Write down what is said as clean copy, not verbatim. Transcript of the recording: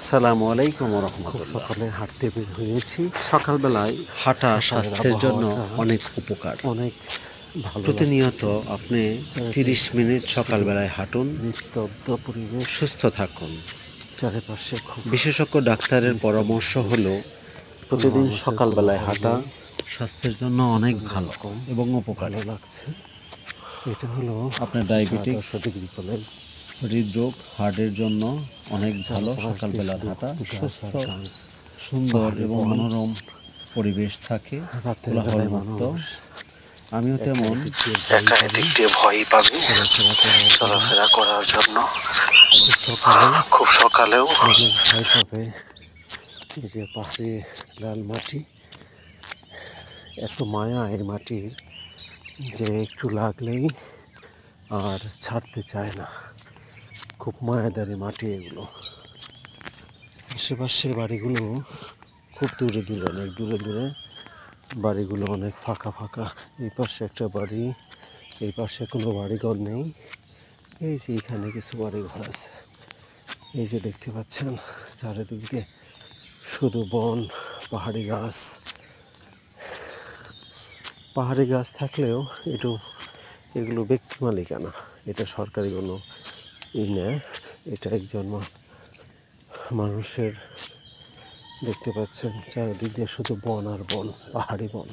আসসালামু আলাইকুম রহমতুল্লাহ। সকালে হাঁটতে বের হয়েছি। সকালবেলায় হাঁটা সকালের স্বাস্থ্যের জন্য আবহাওয়াটা অনেক উপকার। অনেক ভালো প্রতিনিয়ত লাগতেছে। আপনি চারিদিক 30 মিনিট শুধু সকালবেলায় হাঁটুন, নিস্তব্ধ পরিবেশ, সুস্থ থাকুন। চারিপাশে খুব বিশেষজ্ঞ ডাক্তারের নিস্তব্ধ পরামর্শ পরিবেশ। হলো কোনো প্রতিদিন মানুষের কোনো সকালবেলায় হল হাঁটা নেই। স্বাস্থ্যের জন্য অনেক প্রচণ্ড ভালো রকম এবং ভালো উপকারী। লাগছে। এটা হলো আপনার আদর্শ ডায়াবেটিক্স, ডিগ্রি কলেজ। হৃদরোগ, হার্টের জন্য অনেক ভালো চারপাশ দিয়ে সকালবেলার শুধু হাঁটা। গাছ সুস্থ, আর গাছ, সুন্দর পাহাড়ি এবং বন। মনোরম পরিবেশ থাকে, রাতের বেলায় কোলাহলমুক্ত। মানুষ আমিও তেমন একা এদিক দিয়ে ভয়ই পাবে চলাফেরা করার জন্য। খুব সকালেও মানুষ ভয় পাবে। এই যে পাহাড়ি লাল মাটি, এত মায়া এই মাটির যে একটু লাগলেই আর ছাড়তে চায় না। খুব মায়াদারি মাটি এগুলো। আশেপাশের বাড়িগুলো খুব দূরে দূরে, অনেক দূরে দূরে বাড়িগুলো অনেক ফাঁকা ফাঁকা। এই পাশে একটা বাড়ি, এই পাশে কোনো বাড়িঘর নেই। এই যে এখানে কিছু বাড়িঘর আছে, এই যে দেখতে পাচ্ছেন চারিদিক দিয়ে শুধু বন, পাহাড়ি গাছ। পাহাড়ি গাছ থাকলেও এগুলো ব্যক্তি মালিকানা, এটা সরকারি কোনো না। এটা একজন মানুষের। দেখতে পাচ্ছেন চারিদিক দিয়ে শুধু বন আর বন, পাহাড়ি বন।